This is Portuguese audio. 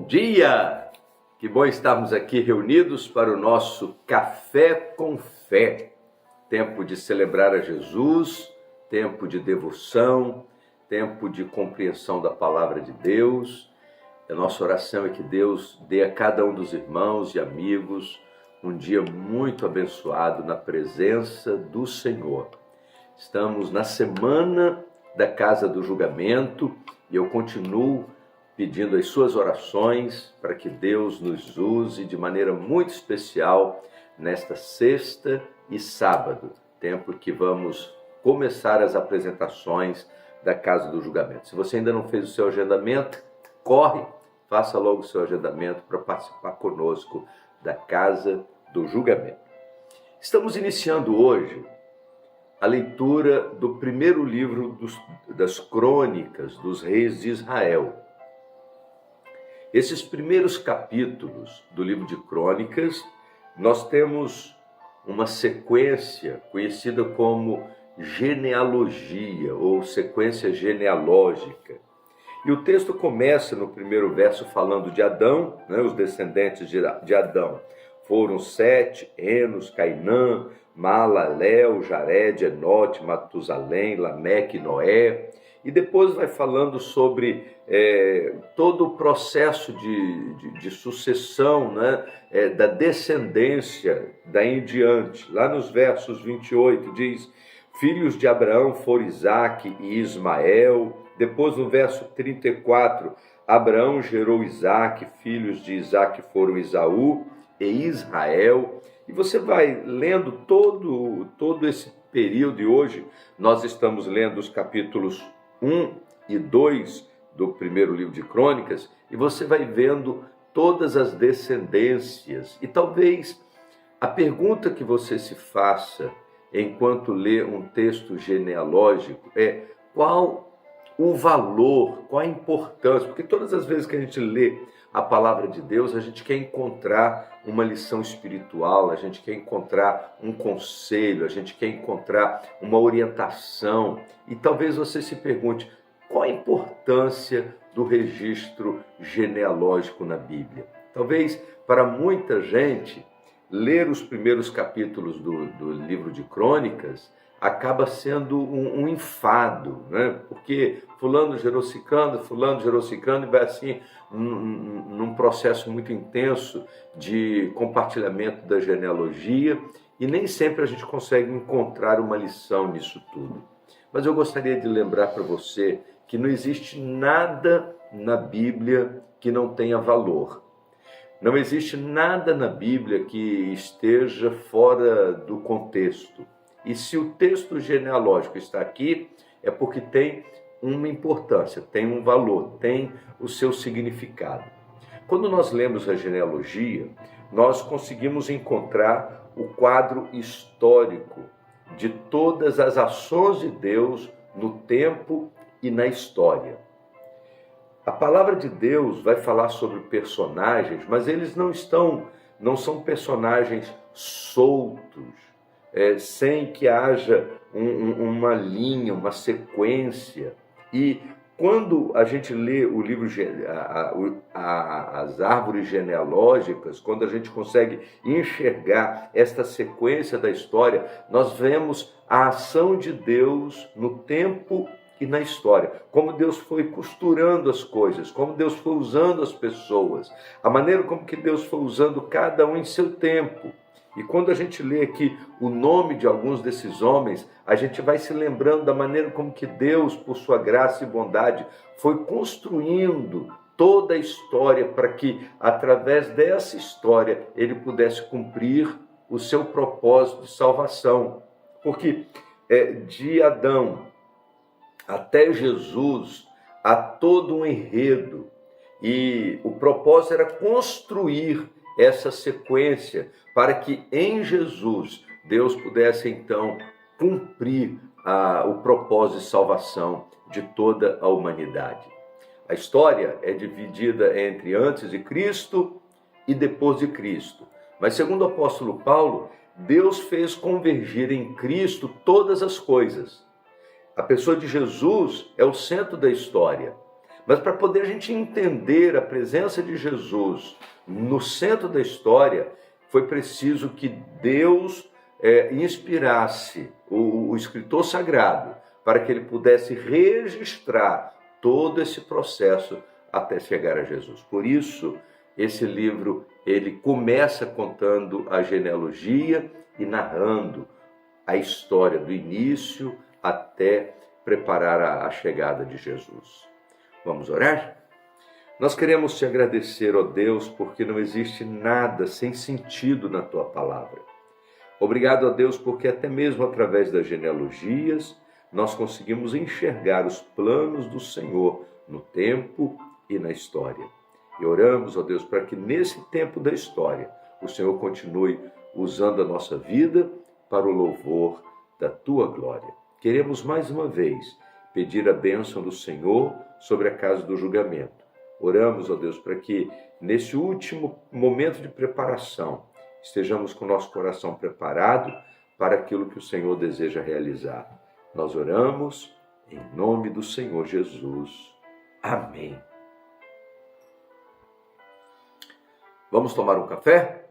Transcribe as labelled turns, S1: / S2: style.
S1: dia! Que bom estarmos aqui reunidos para o nosso Café com Fé. Tempo de celebrar a Jesus, tempo de devoção, tempo de compreensão da palavra de Deus. A nossa oração é que Deus dê a cada um dos irmãos e amigos um dia muito abençoado na presença do Senhor. Estamos na semana da Casa do Julgamento e eu continuo pedindo as suas orações para que Deus nos use de maneira muito especial nesta sexta e sábado, tempo que vamos começar as apresentações da Casa do Julgamento. Se você ainda não fez o seu agendamento, corre, faça logo o seu agendamento para participar conosco da Casa do Julgamento. Estamos iniciando hoje a leitura do primeiro livro das Crônicas dos Reis de Israel. Esses primeiros capítulos do livro de Crônicas, nós temos uma sequência conhecida como genealogia ou sequência genealógica. E o texto começa no primeiro verso falando de Adão, os descendentes de Adão foram Sete, Enos, Cainã, Maalalel, Jared, Enote, Matusalém, Lameque e Noé. E depois vai falando sobre todo o processo de sucessão, da descendência daí em diante. Lá nos versos 28 diz, filhos de Abraão foram Isaque e Ismael. Depois no verso 34, Abraão gerou Isaque, filhos de Isaque foram Esaú e Israel. E você vai lendo todo esse período, e hoje nós estamos lendo os capítulos 1 e 2 do primeiro livro de Crônicas, e você vai vendo todas as descendências. E talvez a pergunta que você se faça enquanto lê um texto genealógico é qual o valor, qual a importância, porque todas as vezes que a gente lê a palavra de Deus, a gente quer encontrar uma lição espiritual, a gente quer encontrar um conselho, a gente quer encontrar uma orientação. E talvez você se pergunte, qual a importância do registro genealógico na Bíblia? Talvez para muita gente, ler os primeiros capítulos do livro de Crônicas acaba sendo um enfado, porque fulano gerou ciclano, e vai assim num processo muito intenso de compartilhamento da genealogia, e nem sempre a gente consegue encontrar uma lição nisso tudo. Mas eu gostaria de lembrar para você que não existe nada na Bíblia que não tenha valor. Não existe nada na Bíblia que esteja fora do contexto. E se o texto genealógico está aqui, é porque tem uma importância, tem um valor, tem o seu significado. Quando nós lemos a genealogia, nós conseguimos encontrar o quadro histórico de todas as ações de Deus no tempo e na história. A palavra de Deus vai falar sobre personagens, mas eles não são personagens soltos, sem que haja uma linha, uma sequência. E quando a gente lê o livro, as árvores genealógicas, quando a gente consegue enxergar esta sequência da história, nós vemos a ação de Deus no tempo e na história, como Deus foi costurando as coisas, como Deus foi usando as pessoas, a maneira como que Deus foi usando cada um em seu tempo. E quando a gente lê aqui o nome de alguns desses homens, a gente vai se lembrando da maneira como que Deus, por sua graça e bondade, foi construindo toda a história para que, através dessa história, ele pudesse cumprir o seu propósito de salvação. Porque de Adão até Jesus, há todo um enredo, e o propósito era construir essa sequência para que em Jesus Deus pudesse então cumprir o propósito de salvação de toda a humanidade. A história é dividida entre antes de Cristo e depois de Cristo, mas segundo o apóstolo Paulo, Deus fez convergir em Cristo todas as coisas. A pessoa de Jesus é o centro da história, Mas para poder a gente entender a presença de Jesus no centro da história, foi preciso que Deus inspirasse o escritor sagrado para que ele pudesse registrar todo esse processo até chegar a Jesus. Por isso, esse livro ele começa contando a genealogia e narrando a história do início até preparar a chegada de Jesus. Vamos orar? Nós queremos te agradecer, ó Deus, porque não existe nada sem sentido na tua palavra. Obrigado, ó Deus, porque até mesmo através das genealogias nós conseguimos enxergar os planos do Senhor no tempo e na história. E oramos, ó Deus, para que nesse tempo da história o Senhor continue usando a nossa vida para o louvor da tua glória. Queremos mais uma vez pedir a bênção do Senhor sobre a casa do julgamento. Oramos, ó Deus, para que nesse último momento de preparação estejamos com o nosso coração preparado para aquilo que o Senhor deseja realizar. Nós oramos em nome do Senhor Jesus. Amém. Vamos tomar um café?